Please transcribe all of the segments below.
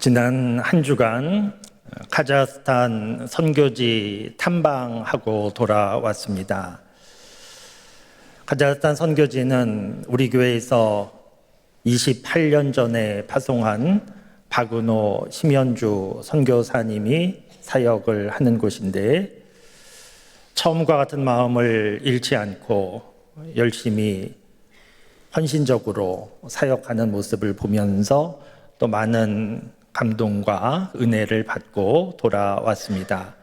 지난 한 주간 카자흐스탄 선교지 탐방하고 돌아왔습니다. 카자흐스탄 선교지는 우리 교회에서 28년 전에 파송한 박은호 심연주 선교사님이 사역을 하는 곳인데, 처음과 같은 마음을 잃지 않고 열심히 헌신적으로 사역하는 모습을 보면서 또 많은 감동과 은혜를 받고 돌아왔습니다.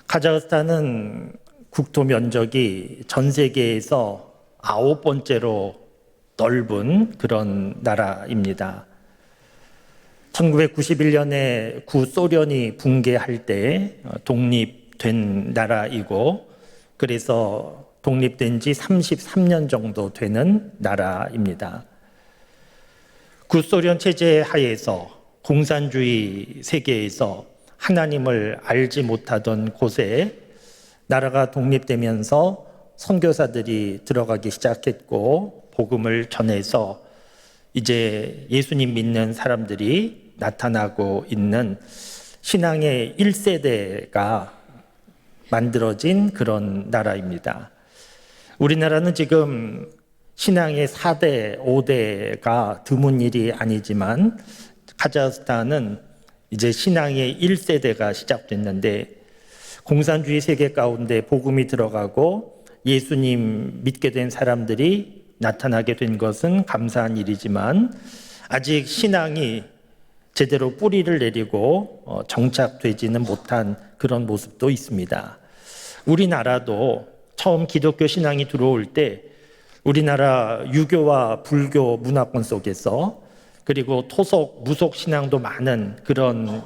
카자흐스탄은 국토 면적이 전 세계에서 9번째로 넓은 그런 나라입니다. 1991년에 구소련이 붕괴할 때 독립된 나라이고, 그래서 독립된 지 33년 정도 되는 나라입니다. 구소련 체제 하에서 공산주의 세계에서 하나님을 알지 못하던 곳에 나라가 독립되면서 선교사들이 들어가기 시작했고, 복음을 전해서 이제 예수님 믿는 사람들이 나타나고 있는 신앙의 1세대가 만들어진 그런 나라입니다. 우리나라는 지금 신앙의 4대, 5대가 드문 일이 아니지만, 카자흐스탄은 이제 신앙의 1세대가 시작됐는데, 공산주의 세계 가운데 복음이 들어가고 예수님 믿게 된 사람들이 나타나게 된 것은 감사한 일이지만, 아직 신앙이 제대로 뿌리를 내리고 정착되지는 못한 그런 모습도 있습니다. 우리나라도 처음 기독교 신앙이 들어올 때 우리나라 유교와 불교 문화권 속에서, 그리고 토속, 무속 신앙도 많은 그런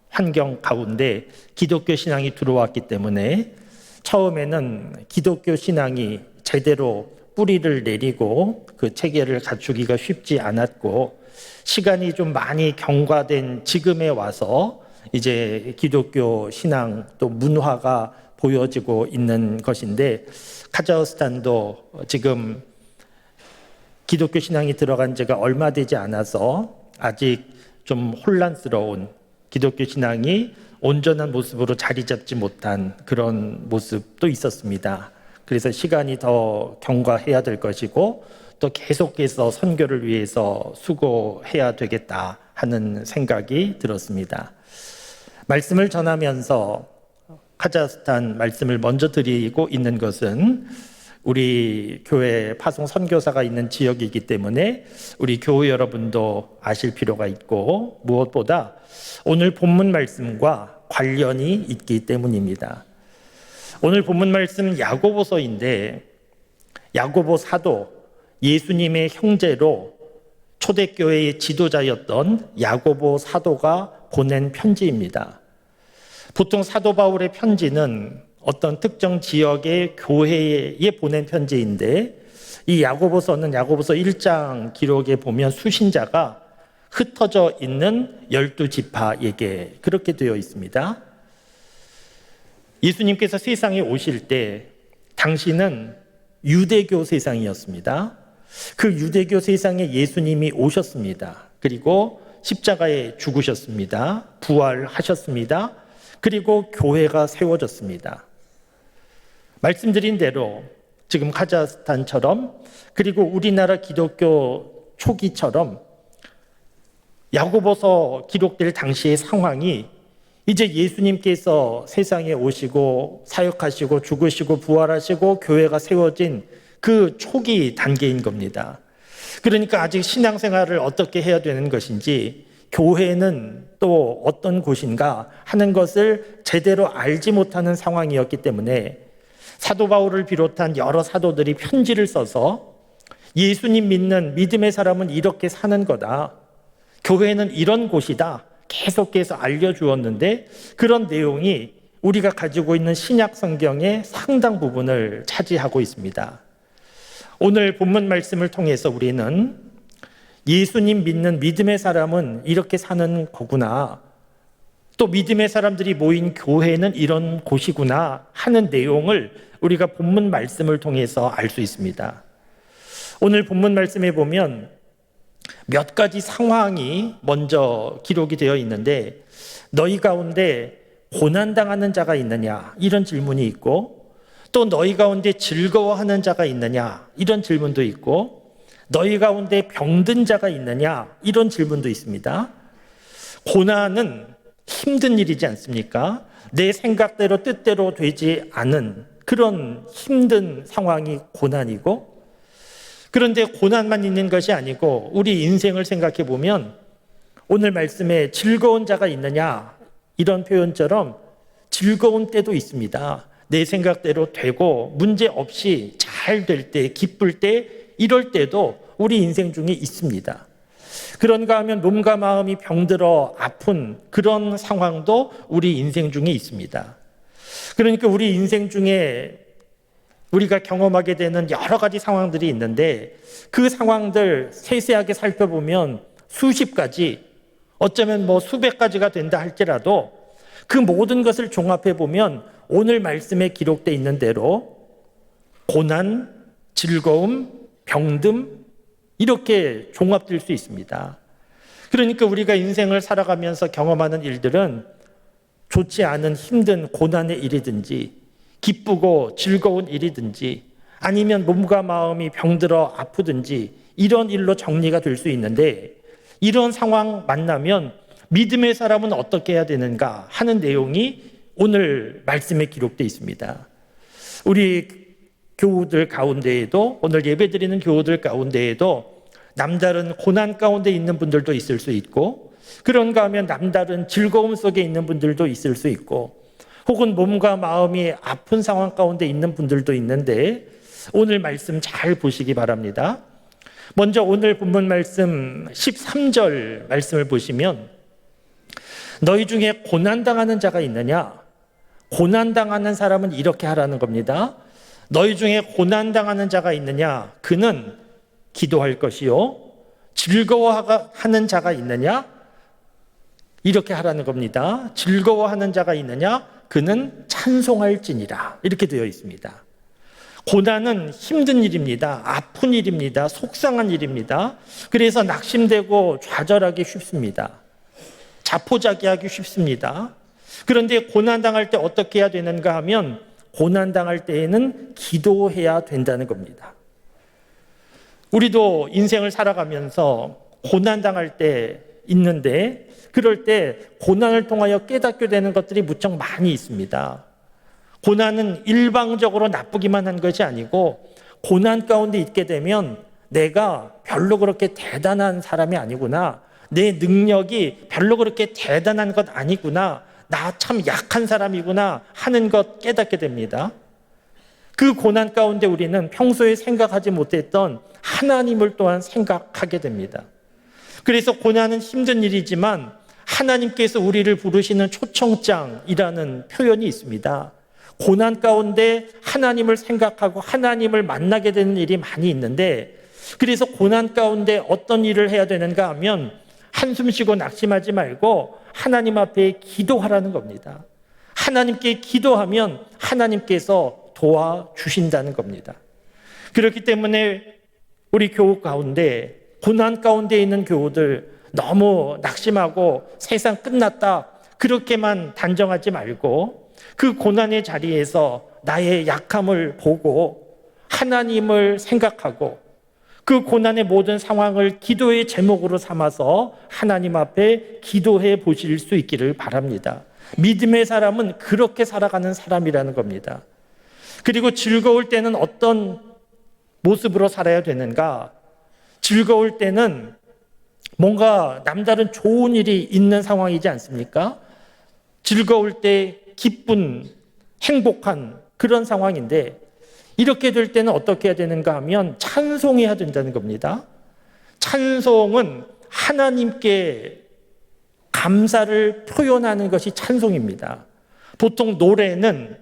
환경 가운데 기독교 신앙이 들어왔기 때문에 처음에는 기독교 신앙이 제대로 뿌리를 내리고 그 체계를 갖추기가 쉽지 않았고, 시간이 좀 많이 경과된 지금에 와서 이제 기독교 신앙 또 문화가 보여지고 있는 것인데, 카자흐스탄도 지금 기독교 신앙이 들어간 지가 얼마 되지 않아서 아직 좀 혼란스러운, 기독교 신앙이 온전한 모습으로 자리 잡지 못한 그런 모습도 있었습니다. 그래서 시간이 더 경과해야 될 것이고, 또 계속해서 선교를 위해서 수고해야 되겠다 하는 생각이 들었습니다. 말씀을 전하면서 카자흐스탄 말씀을 먼저 드리고 있는 것은 우리 교회 파송 선교사가 있는 지역이기 때문에 우리 교회 여러분도 아실 필요가 있고, 무엇보다 오늘 본문 말씀과 관련이 있기 때문입니다. 오늘 본문 말씀 야고보서인데, 야고보 사도, 예수님의 형제로 초대교회의 지도자였던 야고보 사도가 보낸 편지입니다. 보통 사도 바울의 편지는 어떤 특정 지역의 교회에 보낸 편지인데, 이 야고보서는 야고보서 1장 기록에 보면 수신자가 흩어져 있는 12지파에게 그렇게 되어 있습니다. 예수님께서 세상에 오실 때 당시는 유대교 세상이었습니다. 그 유대교 세상에 예수님이 오셨습니다. 그리고 십자가에 죽으셨습니다. 부활하셨습니다. 그리고 교회가 세워졌습니다. 말씀드린 대로 지금 카자흐스탄처럼, 그리고 우리나라 기독교 초기처럼 야고보서 기록될 당시의 상황이 이제 예수님께서 세상에 오시고 사역하시고 죽으시고 부활하시고 교회가 세워진 그 초기 단계인 겁니다. 그러니까 아직 신앙생활을 어떻게 해야 되는 것인지, 교회는 또 어떤 곳인가 하는 것을 제대로 알지 못하는 상황이었기 때문에 사도 바울을 비롯한 여러 사도들이 편지를 써서 예수님 믿는 믿음의 사람은 이렇게 사는 거다, 교회는 이런 곳이다, 계속해서 알려주었는데, 그런 내용이 우리가 가지고 있는 신약 성경의 상당 부분을 차지하고 있습니다. 오늘 본문 말씀을 통해서 우리는 예수님 믿는 믿음의 사람은 이렇게 사는 거구나, 또 믿음의 사람들이 모인 교회는 이런 곳이구나 하는 내용을 우리가 본문 말씀을 통해서 알 수 있습니다. 오늘 본문 말씀에 보면 몇 가지 상황이 먼저 기록이 되어 있는데, 너희 가운데 고난당하는 자가 있느냐? 이런 질문이 있고, 또 너희 가운데 즐거워하는 자가 있느냐? 이런 질문도 있고, 너희 가운데 병든 자가 있느냐? 이런 질문도 있습니다. 고난은 힘든 일이지 않습니까? 내 생각대로 뜻대로 되지 않은 그런 힘든 상황이 고난이고, 그런데 고난만 있는 것이 아니고 우리 인생을 생각해 보면 오늘 말씀에 즐거운 자가 있느냐 이런 표현처럼 즐거운 때도 있습니다. 내 생각대로 되고 문제 없이 잘 될 때, 기쁠 때, 이럴 때도 우리 인생 중에 있습니다. 그런가 하면 몸과 마음이 병들어 아픈 그런 상황도 우리 인생 중에 있습니다. 그러니까 우리 인생 중에 우리가 경험하게 되는 여러 가지 상황들이 있는데, 그 상황들 세세하게 살펴보면 수십 가지, 어쩌면 수백 가지가 된다 할지라도 그 모든 것을 종합해 보면 오늘 말씀에 기록되어 있는 대로 고난, 즐거움, 병듦 이렇게 종합될 수 있습니다. 그러니까 우리가 인생을 살아가면서 경험하는 일들은 좋지 않은 힘든 고난의 일이든지 기쁘고 즐거운 일이든지 아니면 몸과 마음이 병들어 아프든지 이런 일로 정리가 될 수 있는데, 이런 상황 만나면 믿음의 사람은 어떻게 해야 되는가 하는 내용이 오늘 말씀에 기록되어 있습니다. 우리 교우들 가운데에도, 오늘 예배드리는 교우들 가운데에도 남다른 고난 가운데 있는 분들도 있을 수 있고, 그런가 하면 남다른 즐거움 속에 있는 분들도 있을 수 있고, 혹은 몸과 마음이 아픈 상황 가운데 있는 분들도 있는데, 오늘 말씀 잘 보시기 바랍니다. 먼저 오늘 본문 말씀 13절 말씀을 보시면, 너희 중에 고난당하는 자가 있느냐? 고난당하는 사람은 이렇게 하라는 겁니다. 너희 중에 고난당하는 자가 있느냐? 그는 기도할 것이요. 즐거워하는 자가 있느냐? 이렇게 하라는 겁니다. 즐거워하는 자가 있느냐? 그는 찬송할지니라. 이렇게 되어 있습니다. 고난은 힘든 일입니다. 아픈 일입니다. 속상한 일입니다. 그래서 낙심되고 좌절하기 쉽습니다. 자포자기하기 쉽습니다. 그런데 고난당할 때 어떻게 해야 되는가 하면, 고난당할 때에는 기도해야 된다는 겁니다. 우리도 인생을 살아가면서 고난당할 때 있는데, 그럴 때 고난을 통하여 깨닫게 되는 것들이 무척 많이 있습니다. 고난은 일방적으로 나쁘기만 한 것이 아니고, 고난 가운데 있게 되면 내가 별로 그렇게 대단한 사람이 아니구나, 내 능력이 별로 그렇게 대단한 것 아니구나, 나 참 약한 사람이구나 하는 것 깨닫게 됩니다. 그 고난 가운데 우리는 평소에 생각하지 못했던 하나님을 또한 생각하게 됩니다. 그래서 고난은 힘든 일이지만 하나님께서 우리를 부르시는 초청장이라는 표현이 있습니다. 고난 가운데 하나님을 생각하고 하나님을 만나게 되는 일이 많이 있는데, 그래서 고난 가운데 어떤 일을 해야 되는가 하면 한숨 쉬고 낙심하지 말고 하나님 앞에 기도하라는 겁니다. 하나님께 기도하면 하나님께서 도와주신다는 겁니다. 그렇기 때문에 우리 교우 가운데, 고난 가운데 있는 교우들, 너무 낙심하고 세상 끝났다 그렇게만 단정하지 말고, 그 고난의 자리에서 나의 약함을 보고 하나님을 생각하고 그 고난의 모든 상황을 기도의 제목으로 삼아서 하나님 앞에 기도해 보실 수 있기를 바랍니다. 믿음의 사람은 그렇게 살아가는 사람이라는 겁니다. 그리고 즐거울 때는 어떤 모습으로 살아야 되는가? 즐거울 때는 뭔가 남다른 좋은 일이 있는 상황이지 않습니까? 즐거울 때 기쁜, 행복한 그런 상황인데, 이렇게 될 때는 어떻게 해야 되는가 하면 찬송해야 된다는 겁니다. 찬송은 하나님께 감사를 표현하는 것이 찬송입니다. 보통 노래는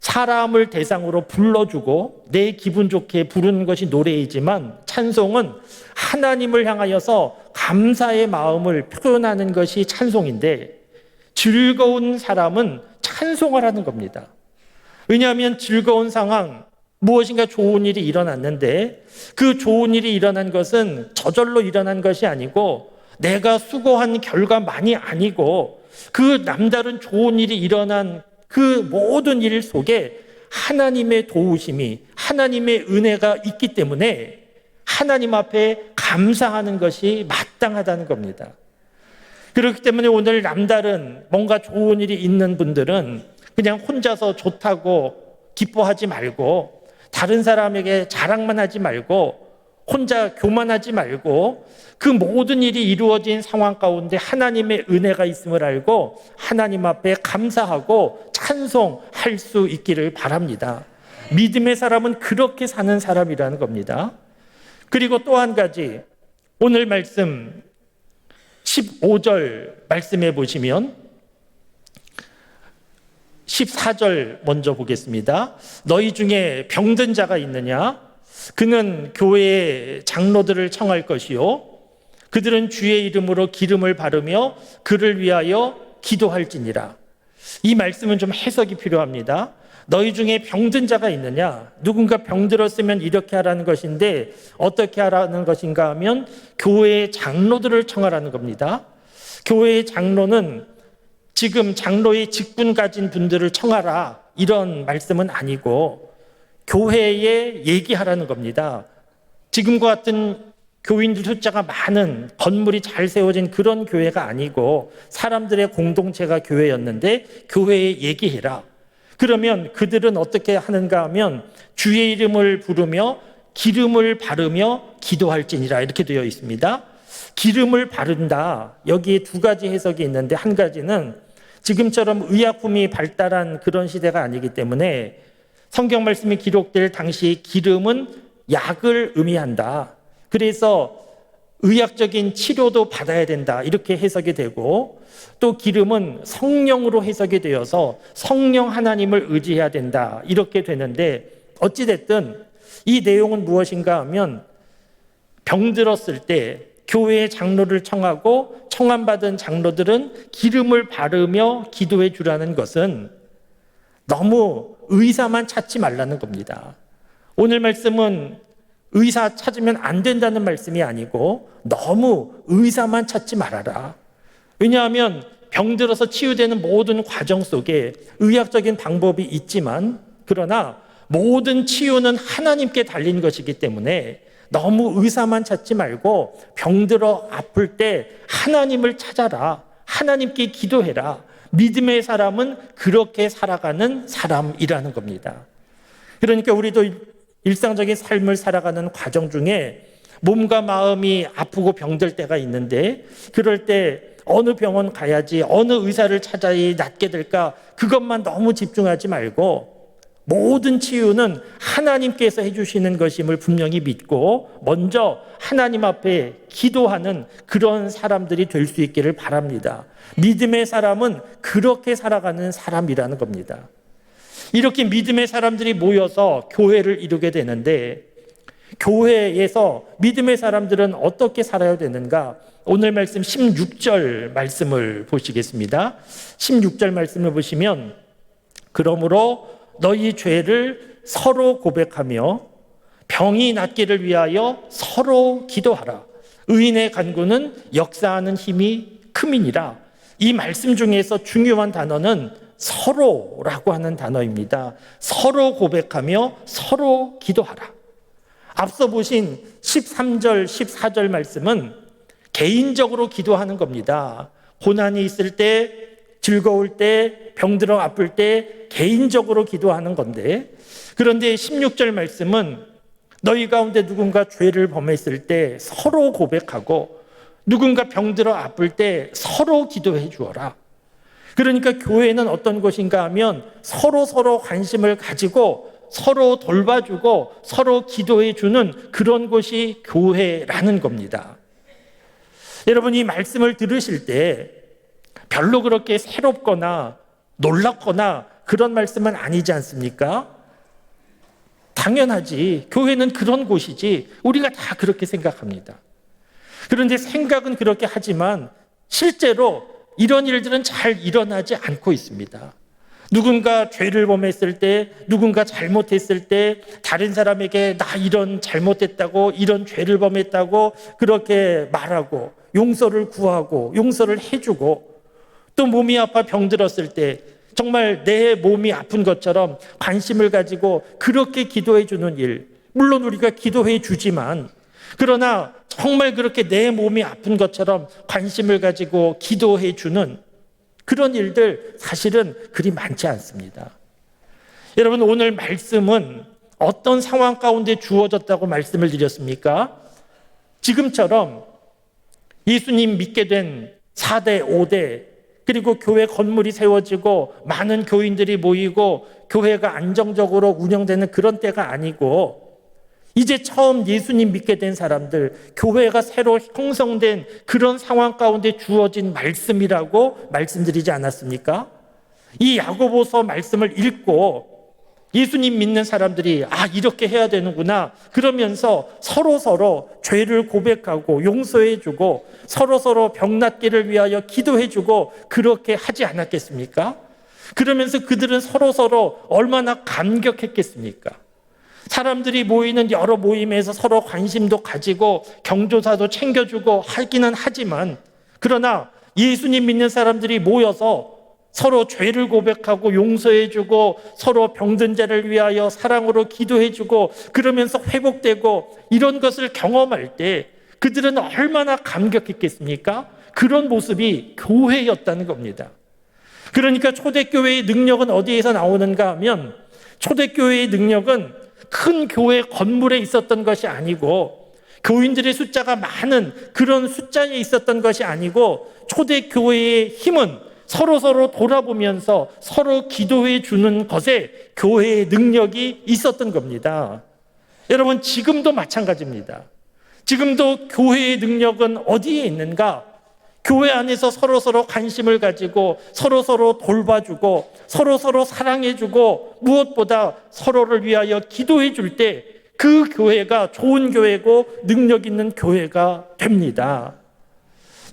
사람을 대상으로 불러주고 내 기분 좋게 부르는 것이 노래이지만, 찬송은 하나님을 향하여서 감사의 마음을 표현하는 것이 찬송인데, 즐거운 사람은 찬송하라는 겁니다. 왜냐하면 즐거운 상황, 무엇인가 좋은 일이 일어났는데 그 좋은 일이 일어난 것은 저절로 일어난 것이 아니고 내가 수고한 결과만이 아니고 그 남다른 좋은 일이 일어난 그 모든 일 속에 하나님의 도우심이, 하나님의 은혜가 있기 때문에 하나님 앞에 감사하는 것이 마땅하다는 겁니다. 그렇기 때문에 오늘 남다른 뭔가 좋은 일이 있는 분들은 그냥 혼자서 좋다고 기뻐하지 말고, 다른 사람에게 자랑만 하지 말고, 혼자 교만하지 말고, 그 모든 일이 이루어진 상황 가운데 하나님의 은혜가 있음을 알고 하나님 앞에 감사하고 찬송할 수 있기를 바랍니다. 믿음의 사람은 그렇게 사는 사람이라는 겁니다. 그리고 또 한 가지, 오늘 말씀 15절 말씀해 보시면 14절 먼저 보겠습니다. 너희 중에 병든 자가 있느냐? 그는 교회의 장로들을 청할 것이요, 그들은 주의 이름으로 기름을 바르며 그를 위하여 기도할지니라. 이 말씀은 좀 해석이 필요합니다. 너희 중에 병든 자가 있느냐? 누군가 병들었으면 이렇게 하라는 것인데 어떻게 하라는 것인가 하면 교회의 장로들을 청하라는 겁니다. 교회의 장로는 지금 장로의 직분 가진 분들을 청하라 이런 말씀은 아니고 교회에 얘기하라는 겁니다. 지금과 같은 교인들 숫자가 많은 건물이 잘 세워진 그런 교회가 아니고 사람들의 공동체가 교회였는데 교회에 얘기해라. 그러면 그들은 어떻게 하는가 하면 주의 이름을 부르며 기름을 바르며 기도할지니라 이렇게 되어 있습니다. 기름을 바른다, 여기에 두 가지 해석이 있는데, 한 가지는 지금처럼 의약품이 발달한 그런 시대가 아니기 때문에 성경 말씀이 기록될 당시 기름은 약을 의미한다. 그래서 의학적인 치료도 받아야 된다 이렇게 해석이 되고, 또 기름은 성령으로 해석이 되어서 성령 하나님을 의지해야 된다 이렇게 되는데, 어찌됐든 이 내용은 무엇인가 하면 병들었을 때 교회의 장로를 청하고 청함받은 장로들은 기름을 바르며 기도해 주라는 것은 너무 의사만 찾지 말라는 겁니다. 오늘 말씀은 의사 찾으면 안 된다는 말씀이 아니고 너무 의사만 찾지 말아라. 왜냐하면 병들어서 치유되는 모든 과정 속에 의학적인 방법이 있지만, 그러나 모든 치유는 하나님께 달린 것이기 때문에 너무 의사만 찾지 말고 병들어 아플 때 하나님을 찾아라. 하나님께 기도해라. 믿음의 사람은 그렇게 살아가는 사람이라는 겁니다. 그러니까 우리도 일상적인 삶을 살아가는 과정 중에 몸과 마음이 아프고 병들 때가 있는데, 그럴 때 어느 병원 가야지, 어느 의사를 찾아야 낫게 될까, 그것만 너무 집중하지 말고 모든 치유는 하나님께서 해주시는 것임을 분명히 믿고 먼저 하나님 앞에 기도하는 그런 사람들이 될 수 있기를 바랍니다. 믿음의 사람은 그렇게 살아가는 사람이라는 겁니다. 이렇게 믿음의 사람들이 모여서 교회를 이루게 되는데, 교회에서 믿음의 사람들은 어떻게 살아야 되는가? 오늘 말씀 16절 말씀을 보시겠습니다. 16절 말씀을 보시면, 그러므로 너희 죄를 서로 고백하며 병이 낫기를 위하여 서로 기도하라. 의인의 간구는 역사하는 힘이 큼이니라. 이 말씀 중에서 중요한 단어는 서로라고 하는 단어입니다. 서로 고백하며 서로 기도하라. 앞서 보신 13절, 14절 말씀은 개인적으로 기도하는 겁니다. 고난이 있을 때, 즐거울 때, 병들어 아플 때 개인적으로 기도하는 건데, 그런데 16절 말씀은 너희 가운데 누군가 죄를 범했을 때 서로 고백하고 누군가 병들어 아플 때 서로 기도해 주어라. 그러니까 교회는 어떤 곳인가 하면 서로 관심을 가지고 서로 돌봐주고 서로 기도해 주는 그런 곳이 교회라는 겁니다. 여러분, 이 말씀을 들으실 때 별로 그렇게 새롭거나 놀랍거나 그런 말씀은 아니지 않습니까? 당연하지. 교회는 그런 곳이지. 우리가 다 그렇게 생각합니다. 그런데 생각은 그렇게 하지만 실제로 이런 일들은 잘 일어나지 않고 있습니다. 누군가 죄를 범했을 때, 누군가 잘못했을 때 다른 사람에게 나 이런 잘못했다고, 이런 죄를 범했다고 그렇게 말하고 용서를 구하고 용서를 해주고, 또 몸이 아파 병들었을 때 정말 내 몸이 아픈 것처럼 관심을 가지고 그렇게 기도해 주는 일, 물론 우리가 기도해 주지만, 그러나 정말 그렇게 내 몸이 아픈 것처럼 관심을 가지고 기도해 주는 그런 일들 사실은 그리 많지 않습니다. 여러분, 오늘 말씀은 어떤 상황 가운데 주어졌다고 말씀을 드렸습니까? 지금처럼 예수님 믿게 된 4대, 5대, 그리고 교회 건물이 세워지고 많은 교인들이 모이고 교회가 안정적으로 운영되는 그런 때가 아니고, 이제 처음 예수님 믿게 된 사람들, 교회가 새로 형성된 그런 상황 가운데 주어진 말씀이라고 말씀드리지 않았습니까? 이 야고보서 말씀을 읽고 예수님 믿는 사람들이 이렇게 해야 되는구나 그러면서 서로 죄를 고백하고 용서해주고 서로 병낫기를 위하여 기도해주고 그렇게 하지 않았겠습니까? 그러면서 그들은 서로 얼마나 감격했겠습니까? 사람들이 모이는 여러 모임에서 서로 관심도 가지고 경조사도 챙겨주고 하기는 하지만, 그러나 예수님 믿는 사람들이 모여서 서로 죄를 고백하고 용서해주고 서로 병든 자를 위하여 사랑으로 기도해주고 그러면서 회복되고 이런 것을 경험할 때 그들은 얼마나 감격했겠습니까? 그런 모습이 교회였다는 겁니다. 그러니까 초대교회의 능력은 어디에서 나오는가 하면, 초대교회의 능력은 큰 교회 건물에 있었던 것이 아니고, 교인들의 숫자가 많은 그런 숫자에 있었던 것이 아니고, 초대교회의 힘은 서로 돌아보면서 서로 기도해 주는 것에 교회의 능력이 있었던 겁니다. 여러분, 지금도 마찬가지입니다. 지금도 교회의 능력은 어디에 있는가? 교회 안에서 서로 관심을 가지고 서로 돌봐주고 서로 사랑해주고 무엇보다 서로를 위하여 기도해 줄 때 그 교회가 좋은 교회고 능력 있는 교회가 됩니다.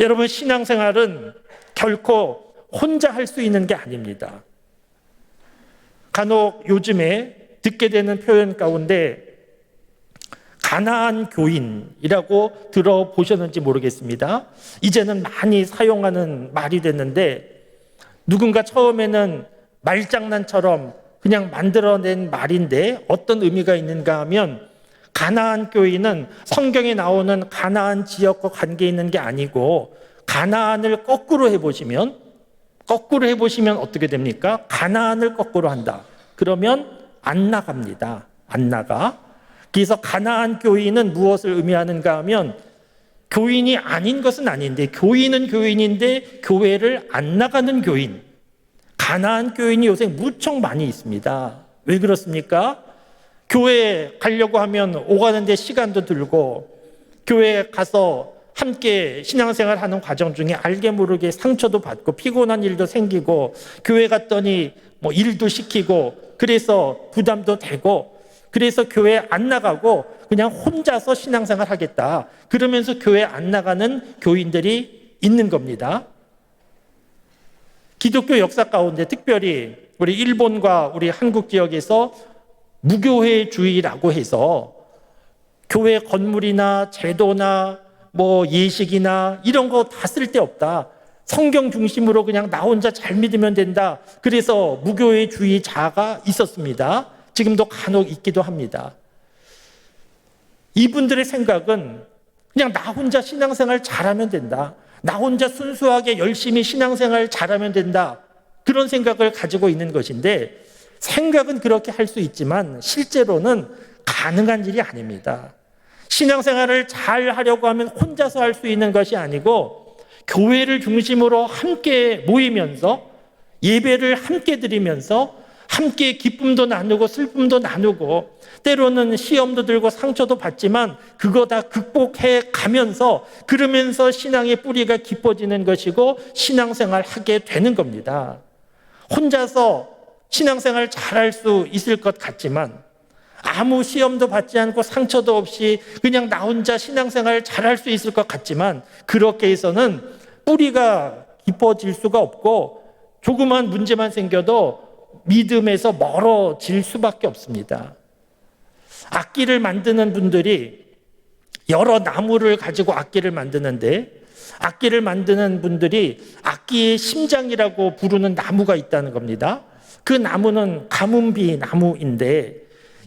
여러분, 신앙생활은 결코 혼자 할 수 있는 게 아닙니다. 간혹 요즘에 듣게 되는 표현 가운데 가나안 교인이라고 들어보셨는지 모르겠습니다. 이제는 많이 사용하는 말이 됐는데, 누군가 처음에는 말장난처럼 그냥 만들어낸 말인데 어떤 의미가 있는가 하면, 가나안 교인은 성경에 나오는 가나안 지역과 관계 있는 게 아니고, 가나안을 거꾸로 해보시면 어떻게 됩니까? 가나안을 거꾸로 한다. 그러면 안 나갑니다. 안 나가. 그래서 가나안 교인은 무엇을 의미하는가 하면, 교인이 아닌 것은 아닌데, 교인은 교인인데 교회를 안 나가는 교인. 가나안 교인이 요새 무척 많이 있습니다. 왜 그렇습니까? 교회에 가려고 하면 오가는데 시간도 들고, 교회에 가서 함께 신앙생활 하는 과정 중에 알게 모르게 상처도 받고 피곤한 일도 생기고, 교회 갔더니 일도 시키고 그래서 부담도 되고, 그래서 교회 안 나가고 그냥 혼자서 신앙생활 하겠다 그러면서 교회 안 나가는 교인들이 있는 겁니다. 기독교 역사 가운데 특별히 우리 일본과 우리 한국 지역에서 무교회주의라고 해서 교회 건물이나 제도나 예식이나 이런 거 다 쓸데없다, 성경 중심으로 그냥 나 혼자 잘 믿으면 된다, 그래서 무교회주의자가 있었습니다. 지금도 간혹 있기도 합니다. 이분들의 생각은 그냥 나 혼자 신앙생활 잘하면 된다, 나 혼자 순수하게 열심히 신앙생활 잘하면 된다, 그런 생각을 가지고 있는 것인데, 생각은 그렇게 할 수 있지만 실제로는 가능한 일이 아닙니다. 신앙생활을 잘 하려고 하면 혼자서 할 수 있는 것이 아니고, 교회를 중심으로 함께 모이면서 예배를 함께 드리면서 함께 기쁨도 나누고 슬픔도 나누고, 때로는 시험도 들고 상처도 받지만 그거 다 극복해 가면서, 그러면서 신앙의 뿌리가 깊어지는 것이고 신앙생활 하게 되는 겁니다. 혼자서 신앙생활 잘할 수 있을 것 같지만, 아무 시험도 받지 않고 상처도 없이 그냥 나 혼자 신앙생활 잘할 수 있을 것 같지만, 그렇게 해서는 뿌리가 깊어질 수가 없고, 조그만 문제만 생겨도 믿음에서 멀어질 수밖에 없습니다. 악기를 만드는 분들이 여러 나무를 가지고 악기를 만드는데, 악기를 만드는 분들이 악기의 심장이라고 부르는 나무가 있다는 겁니다. 그 나무는 가문비 나무인데,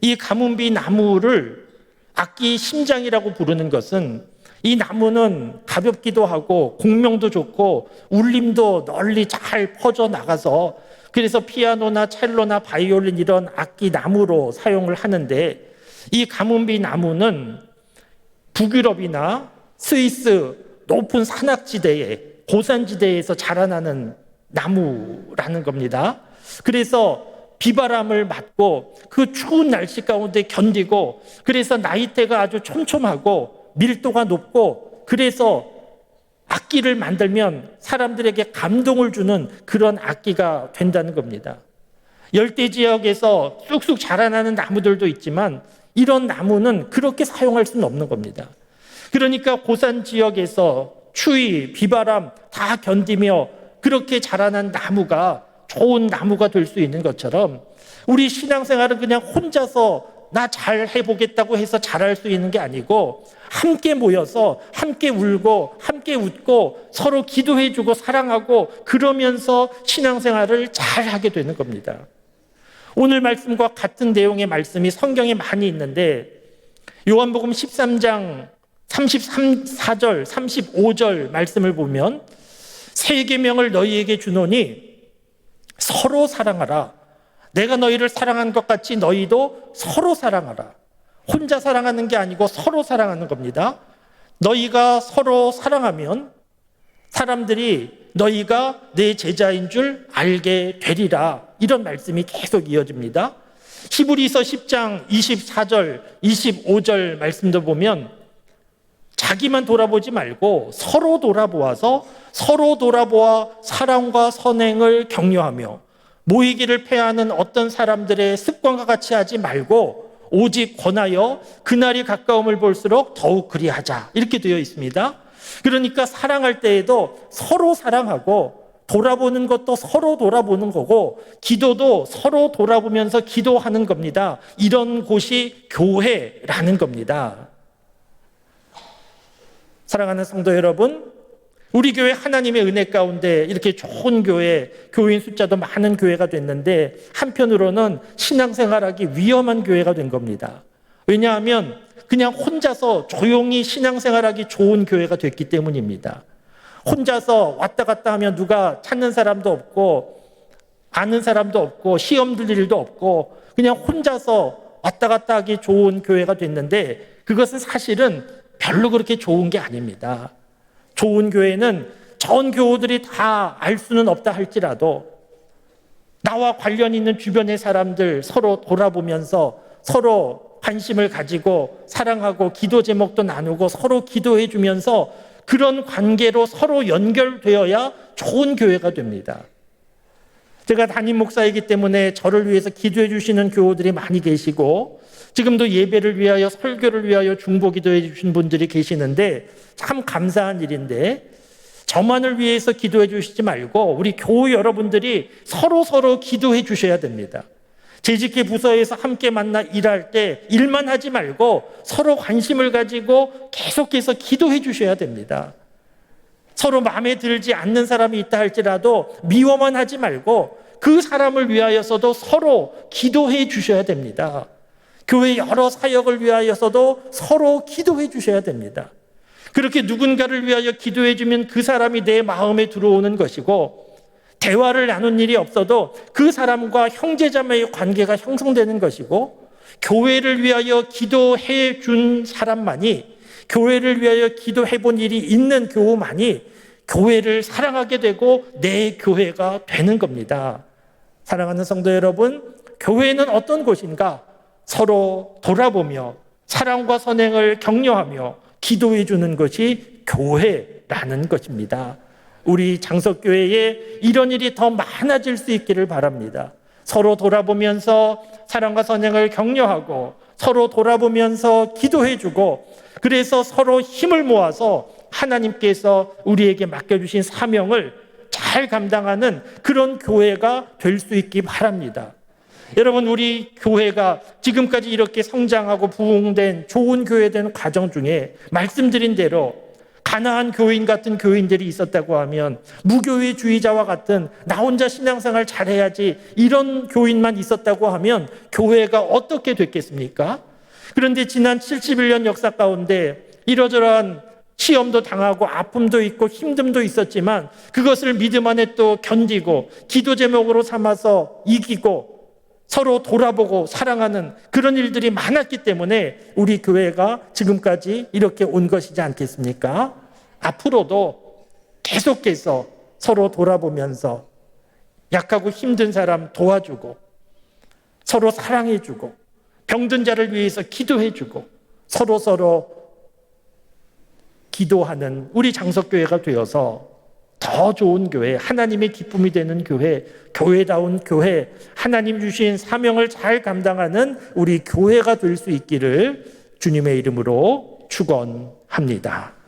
이 가문비 나무를 악기의 심장이라고 부르는 것은, 이 나무는 가볍기도 하고 공명도 좋고 울림도 널리 잘 퍼져나가서, 그래서 피아노나 첼로나 바이올린 이런 악기 나무로 사용을 하는데, 이 가문비 나무는 북유럽이나 스위스 높은 산악지대에, 고산지대에서 자라나는 나무라는 겁니다. 그래서 비바람을 맞고 그 추운 날씨 가운데 견디고, 그래서 나이테가 아주 촘촘하고 밀도가 높고, 그래서 악기를 만들면 사람들에게 감동을 주는 그런 악기가 된다는 겁니다. 열대 지역에서 쑥쑥 자라나는 나무들도 있지만 이런 나무는 그렇게 사용할 수는 없는 겁니다. 그러니까 고산 지역에서 추위, 비바람 다 견디며 그렇게 자라난 나무가 좋은 나무가 될 수 있는 것처럼, 우리 신앙생활은 그냥 혼자서 나 잘 해보겠다고 해서 잘할 수 있는 게 아니고, 함께 모여서 함께 울고 함께 웃고 서로 기도해주고 사랑하고 그러면서 신앙생활을 잘 하게 되는 겁니다. 오늘 말씀과 같은 내용의 말씀이 성경에 많이 있는데, 요한복음 13장 34절 35절 말씀을 보면, 새 계명을 너희에게 주노니 서로 사랑하라. 내가 너희를 사랑한 것 같이 너희도 서로 사랑하라. 혼자 사랑하는 게 아니고 서로 사랑하는 겁니다. 너희가 서로 사랑하면 사람들이 너희가 내 제자인 줄 알게 되리라. 이런 말씀이 계속 이어집니다. 히브리서 10장 24절 25절 말씀도 보면, 자기만 돌아보지 말고 서로 돌아보아서 서로 돌아보아 사랑과 선행을 격려하며, 모이기를 패하는 어떤 사람들의 습관과 같이 하지 말고 오직 권하여 그날이 가까움을 볼수록 더욱 그리하자. 이렇게 되어 있습니다. 그러니까 사랑할 때에도 서로 사랑하고, 돌아보는 것도 서로 돌아보는 거고, 기도도 서로 돌아보면서 기도하는 겁니다. 이런 곳이 교회라는 겁니다. 사랑하는 성도 여러분, 우리 교회 하나님의 은혜 가운데 이렇게 좋은 교회, 교인 숫자도 많은 교회가 됐는데, 한편으로는 신앙생활하기 위험한 교회가 된 겁니다. 왜냐하면 그냥 혼자서 조용히 신앙생활하기 좋은 교회가 됐기 때문입니다. 혼자서 왔다 갔다 하면 누가 찾는 사람도 없고 아는 사람도 없고 시험 들 일도 없고 그냥 혼자서 왔다 갔다 하기 좋은 교회가 됐는데, 그것은 사실은 별로 그렇게 좋은 게 아닙니다. 좋은 교회는 전 교우들이 다 알 수는 없다 할지라도 나와 관련 있는 주변의 사람들 서로 돌아보면서 서로 관심을 가지고 사랑하고 기도 제목도 나누고 서로 기도해 주면서 그런 관계로 서로 연결되어야 좋은 교회가 됩니다. 제가 담임 목사이기 때문에 저를 위해서 기도해 주시는 교우들이 많이 계시고, 지금도 예배를 위하여 설교를 위하여 중보 기도해 주신 분들이 계시는데 참 감사한 일인데, 저만을 위해서 기도해 주시지 말고 우리 교우 여러분들이 서로 기도해 주셔야 됩니다. 재직회 부서에서 함께 만나 일할 때 일만 하지 말고 서로 관심을 가지고 계속해서 기도해 주셔야 됩니다. 서로 마음에 들지 않는 사람이 있다 할지라도 미워만 하지 말고 그 사람을 위하여서도 서로 기도해 주셔야 됩니다. 교회 여러 사역을 위하여서도 서로 기도해 주셔야 됩니다. 그렇게 누군가를 위하여 기도해 주면 그 사람이 내 마음에 들어오는 것이고, 대화를 나눈 일이 없어도 그 사람과 형제자매의 관계가 형성되는 것이고, 교회를 위하여 기도해 준 사람만이, 교회를 위하여 기도해 본 일이 있는 교우만이 교회를 사랑하게 되고 내 교회가 되는 겁니다. 사랑하는 성도 여러분, 교회는 어떤 곳인가? 서로 돌아보며 사랑과 선행을 격려하며 기도해 주는 것이 교회라는 것입니다. 우리 장석교회에 이런 일이 더 많아질 수 있기를 바랍니다. 서로 돌아보면서 사랑과 선행을 격려하고 서로 돌아보면서 기도해 주고, 그래서 서로 힘을 모아서 하나님께서 우리에게 맡겨주신 사명을 잘 감당하는 그런 교회가 될 수 있기 바랍니다. 여러분, 우리 교회가 지금까지 이렇게 성장하고 부흥된 좋은 교회된 과정 중에 말씀드린 대로 가난한 교인 같은 교인들이 있었다고 하면, 무교회주의자와 같은 나 혼자 신앙생활 잘해야지 이런 교인만 있었다고 하면 교회가 어떻게 됐겠습니까? 그런데 지난 71년 역사 가운데 이러저러한 시험도 당하고 아픔도 있고 힘듦도 있었지만 그것을 믿음 안에 또 견디고 기도 제목으로 삼아서 이기고 서로 돌아보고 사랑하는 그런 일들이 많았기 때문에 우리 교회가 지금까지 이렇게 온 것이지 않겠습니까? 앞으로도 계속해서 서로 돌아보면서 약하고 힘든 사람 도와주고 서로 사랑해주고 병든 자를 위해서 기도해주고 서로 기도하는 우리 장석교회가 되어서 더 좋은 교회, 하나님의 기쁨이 되는 교회, 교회다운 교회, 하나님 주신 사명을 잘 감당하는 우리 교회가 될 수 있기를 주님의 이름으로 축원합니다.